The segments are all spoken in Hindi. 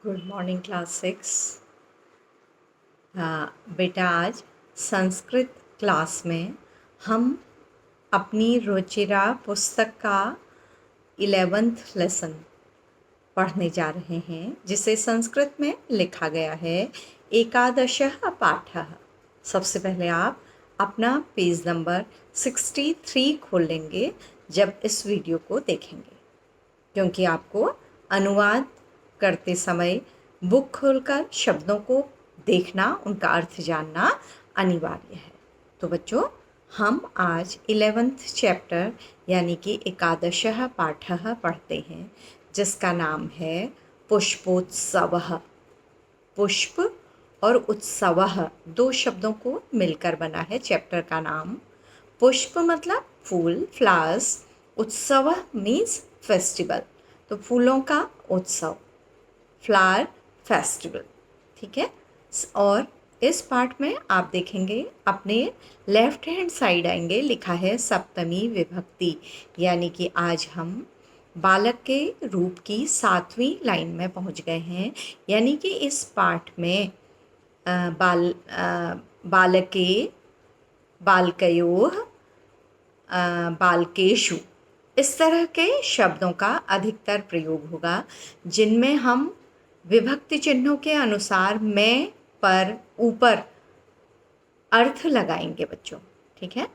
Good morning class 6। बेटा आज संस्कृत क्लास में हम अपनी रुचिरा पुस्तक का 11th लेसन पढ़ने जा रहे हैं, जिसे संस्कृत में लिखा गया है एकादशः पाठः। सबसे पहले आप अपना पेज नंबर 63 खोल लेंगे जब इस वीडियो को देखेंगे, क्योंकि आपको अनुवाद करते समय बुक खोलकर शब्दों को देखना, उनका अर्थ जानना अनिवार्य है। तो बच्चों, हम आज 11th चैप्टर यानी कि एकादशः पाठः पढ़ते हैं, जिसका नाम है पुष्पोत्सवः। पुष्प और उत्सवः दो शब्दों को मिलकर बना है चैप्टर का नाम। पुष्प मतलब फूल, फ्लावर्स। उत्सव मीन्स फेस्टिवल, तो फूलों का उत्सव, फ्लावर फेस्टिवल। ठीक है। और इस पार्ट में आप देखेंगे अपने लेफ्ट हैंड साइड आएंगे, लिखा है सप्तमी विभक्ति, यानी कि आज हम बालक के रूप की 7वीं लाइन में पहुंच गए हैं। यानी कि इस पाठ में बालके, बालकयोः, बालकेषु, इस तरह के शब्दों का अधिकतर प्रयोग होगा, जिनमें हम विभक्ति चिन्हों के अनुसार में, पर, ऊपर अर्थ लगाएंगे बच्चों। ठीक है।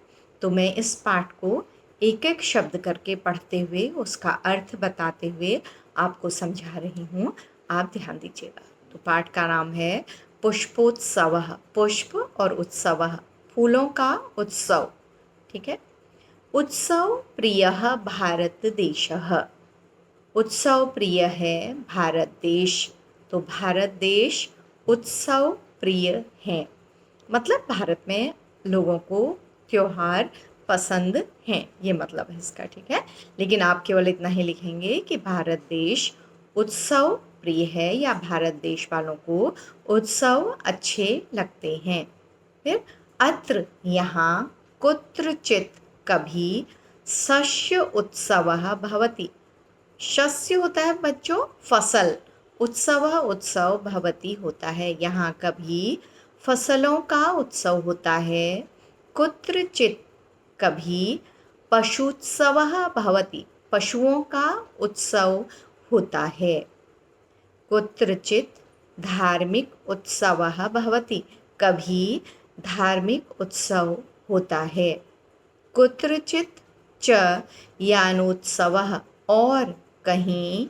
तो मैं इस पाठ को एक एक शब्द करके पढ़ते हुए उसका अर्थ बताते हुए आपको समझा रही हूँ, आप ध्यान दीजिएगा। तो पाठ का नाम है पुष्पोत्सवः। पुष्प और उत्सवः, फूलों का उत्सव। ठीक है। उत्सव प्रियः भारत देशः। उत्सव प्रिय है भारत देश, तो भारत देश उत्सव प्रिय है, मतलब भारत में लोगों को त्योहार पसंद हैं, ये मतलब है इसका। ठीक है। लेकिन आप केवल इतना ही लिखेंगे कि भारत देश उत्सव प्रिय है, या भारत देश वालों को उत्सव अच्छे लगते हैं। फिर अत्र, यहाँ, कुत्रचित, कभी, शस्य उत्सवः भवति। शस्य होता है बच्चों फसल, उत्सव उत्सव, भवति होता है यहाँ कभी फसलों का उत्सव होता है। कुत्रचित, कभी, पशुत्सवः भवति, पशुओं का उत्सव होता है। कुत्रचित धार्मिक उत्सवः भवति, कभी धार्मिक उत्सव होता है। कुत्रचित च यानोत्सवः, और कहीं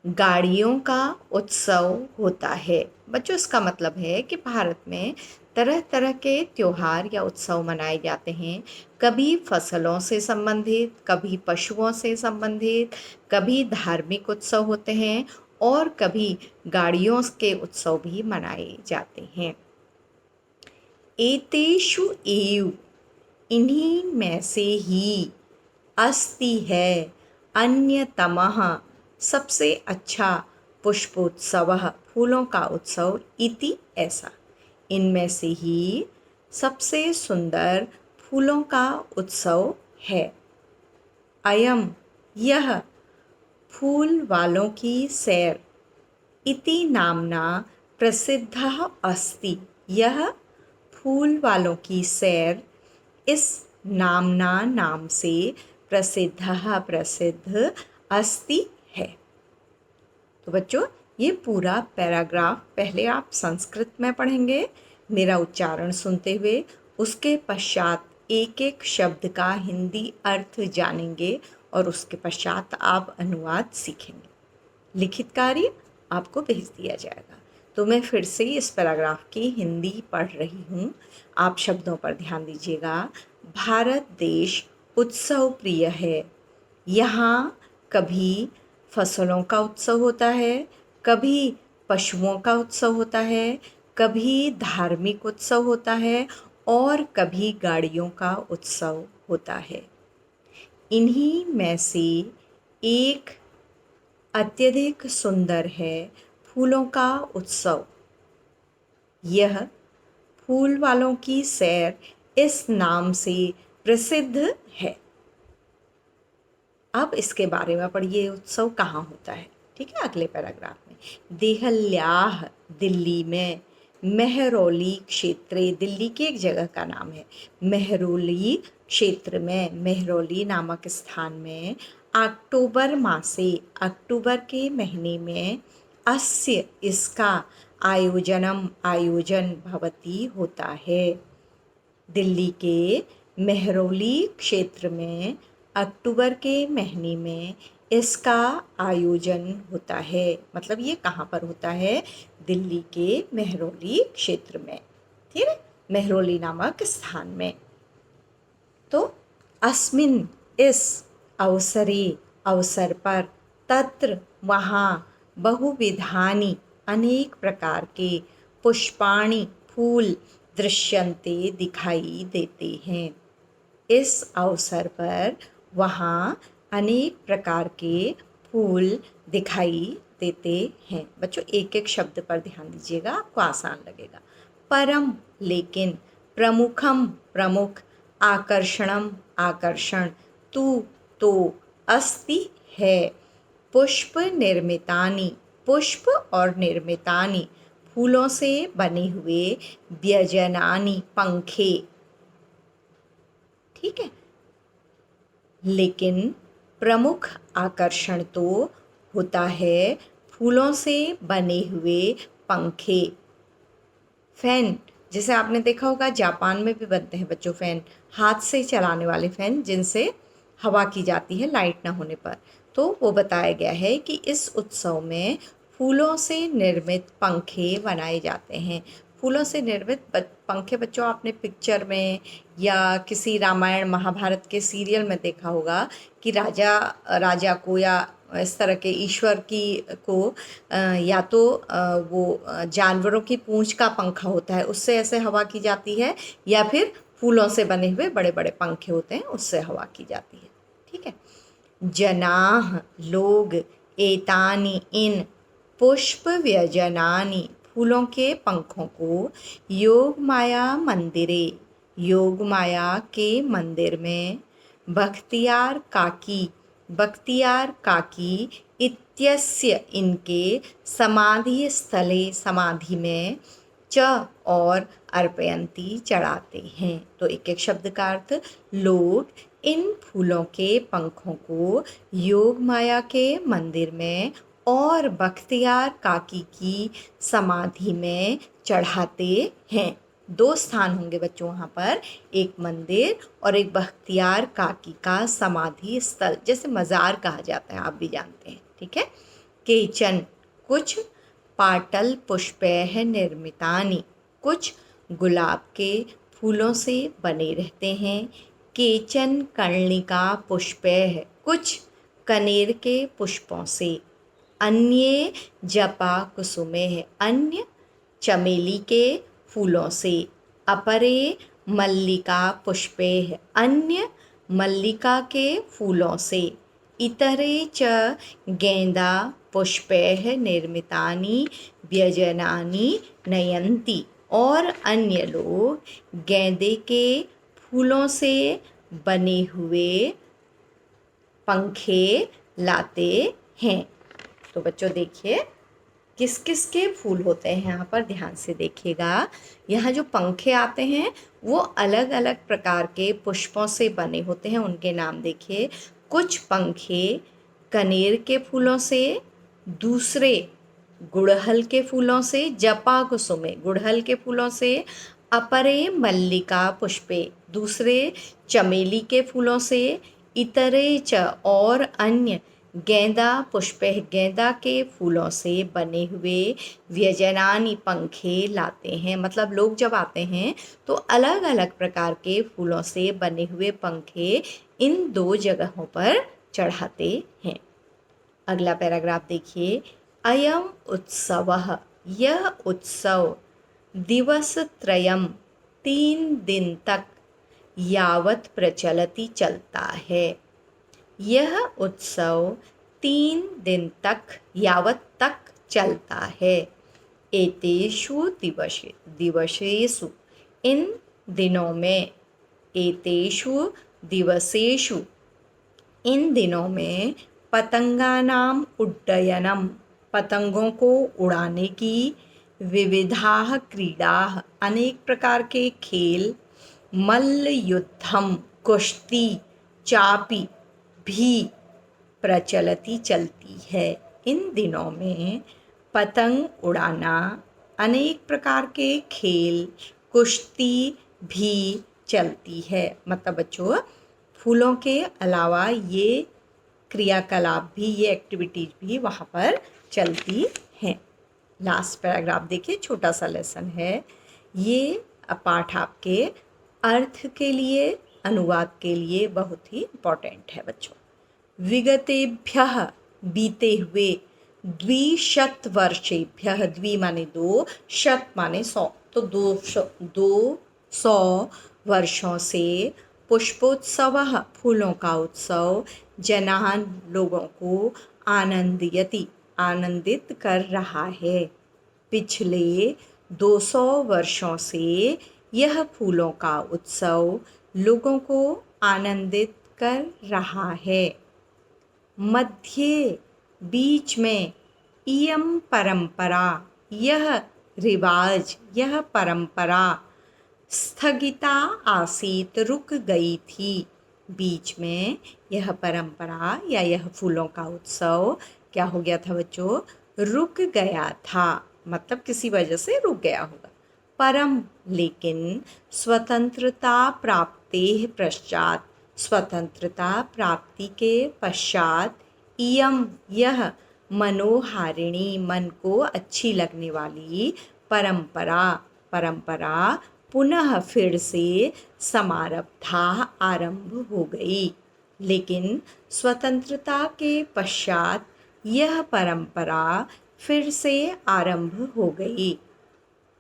गाड़ियों का उत्सव होता है। बच्चों, इसका मतलब है कि भारत में तरह तरह के त्योहार या उत्सव मनाए जाते हैं, कभी फसलों से संबंधित, कभी पशुओं से संबंधित, कभी धार्मिक उत्सव होते हैं, और कभी गाड़ियों के उत्सव भी मनाए जाते हैं। एतेषु एव, इन्हीं में से ही, अस्ति है, अन्यतमः, सबसे अच्छा, पुष्पोत्सवः, फूलों का उत्सव, इति, ऐसा, इनमें से ही सबसे सुंदर फूलों का उत्सव है। अयम, यह, फूल वालों की सैर, इति नामना प्रसिद्धः अस्ति, यह फूल वालों की सैर इस नामना, नाम से, प्रसिद्धः, प्रसिद्ध, अस्ति, है। तो बच्चों, ये पूरा पैराग्राफ पहले आप संस्कृत में पढ़ेंगे मेरा उच्चारण सुनते हुए, उसके पश्चात एक एक शब्द का हिंदी अर्थ जानेंगे, और उसके पश्चात आप अनुवाद सीखेंगे। लिखित कार्य आपको भेज दिया जाएगा। तो मैं फिर से इस पैराग्राफ की हिंदी पढ़ रही हूँ, आप शब्दों पर ध्यान दीजिएगा। भारत देश उत्सव प्रिय है, यहाँ कभी फसलों का उत्सव होता है, कभी पशुओं का उत्सव होता है, कभी धार्मिक उत्सव होता है, और कभी गाड़ियों का उत्सव होता है। इन्हीं में से एक अत्यधिक सुंदर है फूलों का उत्सव। यह फूल वालों की सैर इस नाम से प्रसिद्ध है। अब इसके बारे में पढ़िए, उत्सव कहाँ होता है। ठीक है। अगले पैराग्राफ में, देहल्याह दिल्ली में, मेहरौली क्षेत्रे, दिल्ली की एक जगह का नाम है, मेहरौली क्षेत्र में, मेहरौली नामक स्थान में, अक्टूबर मासे, अक्टूबर के महीने में, अस्य इसका, आयोजन भवती होता है। दिल्ली के मेहरौली क्षेत्र में अक्टूबर के महीने में इसका आयोजन होता है। मतलब ये कहाँ पर होता है? दिल्ली के मेहरौली क्षेत्र में, ठीक है, मेहरौली नामक स्थान में। तो अस्मिन, इस, अवसरे, अवसर पर, तत्र, वहाँ, बहुविधानि, अनेक प्रकार के, पुष्पाणि, फूल, दृश्यन्ते, दिखाई देते हैं। इस अवसर पर वहाँ अनेक प्रकार के फूल दिखाई देते हैं। बच्चों एक एक शब्द पर ध्यान दीजिएगा, आपको आसान लगेगा। परम, लेकिन, प्रमुखम, प्रमुख, आकर्षणम, आकर्षण, तु, तो, अस्ति, है, पुष्प निर्मितानि, पुष्प और निर्मितानि, फूलों से बने हुए, व्यजनानि, पंखे, ठीक है। लेकिन प्रमुख आकर्षण तो होता है फूलों से बने हुए पंखे। फैन, जैसे आपने देखा होगा जापान में भी बनते हैं बच्चों फैन, हाथ से चलाने वाले फैन जिनसे हवा की जाती है लाइट ना होने पर। तो वो बताया गया है कि इस उत्सव में फूलों से निर्मित पंखे बनाए जाते हैं। फूलों से निर्मित पंखे बच्चों आपने पिक्चर में या किसी रामायण महाभारत के सीरियल में देखा होगा कि राजा को या इस तरह के ईश्वर की को या तो वो जानवरों की पूंछ का पंखा होता है उससे ऐसे हवा की जाती है, या फिर फूलों से बने हुए बड़े बड़े पंखे होते हैं उससे हवा की जाती है, ठीक है। जनाः, लोग, एतानि, इन, पुष्प व्यजनानि, फूलों के पंखों को, योग माया मंदिरे, योग माया के मंदिर में, बख्तियार काकी इत्यस्य, इनके, समाधि स्थले, समाधि में, च, और, अर्पयंती, चढ़ाते हैं। तो एक एक शब्द का अर्थ, लोग इन फूलों के पंखों को योग माया के मंदिर में और बख्तियार काकी की समाधि में चढ़ाते हैं। दो स्थान होंगे बच्चों वहाँ पर, एक मंदिर और एक बख्तियार काकी का समाधि स्थल, जैसे मज़ार कहा जाता है, आप भी जानते हैं, ठीक है। केचन, कुछ, पाटल पुष्पैः निर्मितानि, कुछ गुलाब के फूलों से बने रहते हैं। केचन कर्णिका पुष्पैः, कुछ कनेर के पुष्पों से। अन्ये जपा कुसुमेः, अन्य चमेली के फूलों से। अपरे मल्लिका पुष्पैः, अन्य मल्लिका के फूलों से। इतरे च गेंदा पुष्पैः निर्मितानि व्यजनानि नयन्ति, और अन्य लोग गेंदे के फूलों से बने हुए पंखे लाते हैं। तो बच्चों देखिए किस किस के फूल होते हैं यहाँ पर, ध्यान से देखिएगा। यहाँ जो पंखे आते हैं वो अलग अलग प्रकार के पुष्पों से बने होते हैं, उनके नाम देखिए। कुछ पंखे कनेर के फूलों से, दूसरे गुड़हल के फूलों से, जपा कुसुमे गुड़हल के फूलों से। अपरे मल्लिका पुष्पे, दूसरे चमेली के फूलों से। इतरे च, और अन्य, गेंदा पुष्पे, गेंदा के फूलों से बने हुए, व्यजनानि, पंखे लाते हैं। मतलब लोग जब आते हैं तो अलग अलग प्रकार के फूलों से बने हुए पंखे इन दो जगहों पर चढ़ाते हैं। अगला पैराग्राफ देखिए। अयम उत्सवः, यह उत्सव, दिवसत्रयम, 3 दिन तक, यावत प्रचलति, चलता है। यह उत्सव 3 दिन तक, यावत तक चलता है। एतेषु दिवसेषु, इन दिनों में। एतेषु दिवसेषु, इन दिनों में। पतंगानाम उड्डयनम, पतंगों को उड़ाने की, विविधाः क्रीडाः, अनेक प्रकार के खेल, मल्ल युद्धम, कुश्ती, चापी भी प्रचलती चलती है। इन दिनों में पतंग उड़ाना, अनेक प्रकार के खेल, कुश्ती भी चलती है। मतलब बच्चों फूलों के अलावा ये क्रियाकलाप भी, ये एक्टिविटीज भी वहाँ पर चलती हैं। लास्ट पैराग्राफ देखिए, छोटा सा लेसन है ये। पाठ आपके अर्थ के लिए, अनुवाद के लिए बहुत ही इम्पोर्टेंट है बच्चों। विगतेभ्यः, बीते हुए, द्विशतवर्षेभ्यः, द्वि माने दो, शत माने 100, तो 200 वर्षों से, पुष्पोत्सवः, फूलों का उत्सव, जनान, लोगों को, आनंदयति, आनंदित कर रहा है। पिछले 200 वर्षों से यह फूलों का उत्सव लोगों को आनंदित कर रहा है। मध्य, बीच में, इयं परंपरा, यह रिवाज, यह परंपरा, स्थगिता आसीत, रुक गई थी। बीच में यह परंपरा या यह फूलों का उत्सव क्या हो गया था बच्चों? रुक गया था, मतलब किसी वजह से रुक गया होगा। परम, लेकिन, स्वतंत्रता प्राप्ते पश्चात, स्वतंत्रता प्राप्ति के पश्चात, इयम, यह, मनोहारिणी, मन को अच्छी लगने वाली, परंपरा, परंपरा पुनः फिर से समारब्धा, आरंभ हो गई। लेकिन स्वतंत्रता के पश्चात यह परंपरा फिर से आरंभ हो गई।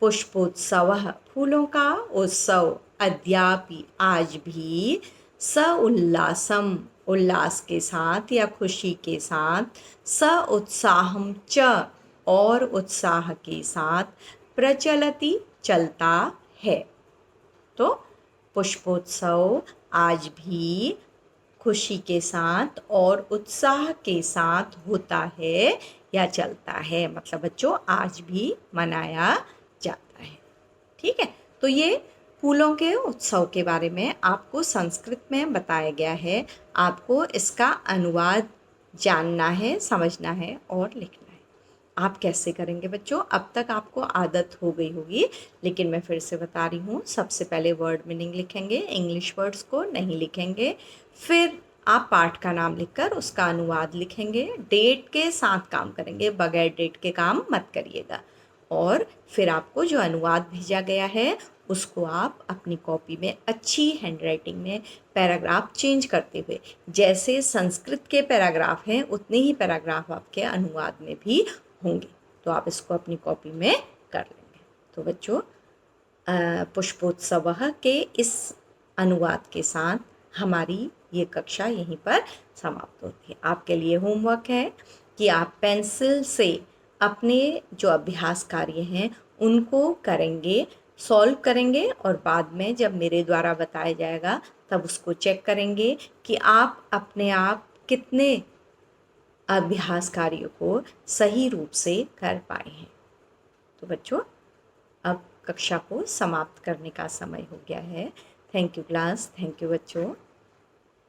पुष्पोत्सवः, फूलों का उत्सव, अद्यापि, आज भी, स उल्लासम, उल्लास के साथ या खुशी के साथ, स उत्साहम च, और उत्साह के साथ, प्रचलति, चलता है। तो पुष्पोत्सव आज भी खुशी के साथ और उत्साह के साथ होता है या चलता है। मतलब बच्चों आज भी मनाया जाता है। ठीक है, तो ये फूलों के उत्सव के बारे में आपको संस्कृत में बताया गया है। आपको इसका अनुवाद जानना है, समझना है और लिखना है। आप कैसे करेंगे बच्चों? अब तक आपको आदत हो गई होगी, लेकिन मैं फिर से बता रही हूँ। सबसे पहले वर्ड मीनिंग लिखेंगे, इंग्लिश वर्ड्स को नहीं लिखेंगे। फिर आप पाठ का नाम लिखकर उसका अनुवाद लिखेंगे। डेट के साथ काम करेंगे, बगैर डेट के काम मत करिएगा। और फिर आपको जो अनुवाद भेजा गया है उसको आप अपनी कॉपी में अच्छी हैंडराइटिंग में पैराग्राफ चेंज करते हुए, जैसे संस्कृत के पैराग्राफ हैं उतने ही पैराग्राफ आपके अनुवाद में भी होंगे, तो आप इसको अपनी कॉपी में कर लेंगे। तो बच्चों पुष्पोत्सव के इस अनुवाद के साथ हमारी ये कक्षा यहीं पर समाप्त होती है। आपके लिए होमवर्क है कि आप पेंसिल से अपने जो अभ्यास कार्य हैं उनको करेंगे, सॉल्व करेंगे, और बाद में जब मेरे द्वारा बताया जाएगा तब उसको चेक करेंगे कि आप अपने आप कितने अभ्यास कार्यों को सही रूप से कर पाए हैं। तो बच्चों अब कक्षा को समाप्त करने का समय हो गया है। Thank you class, thank you बच्चों।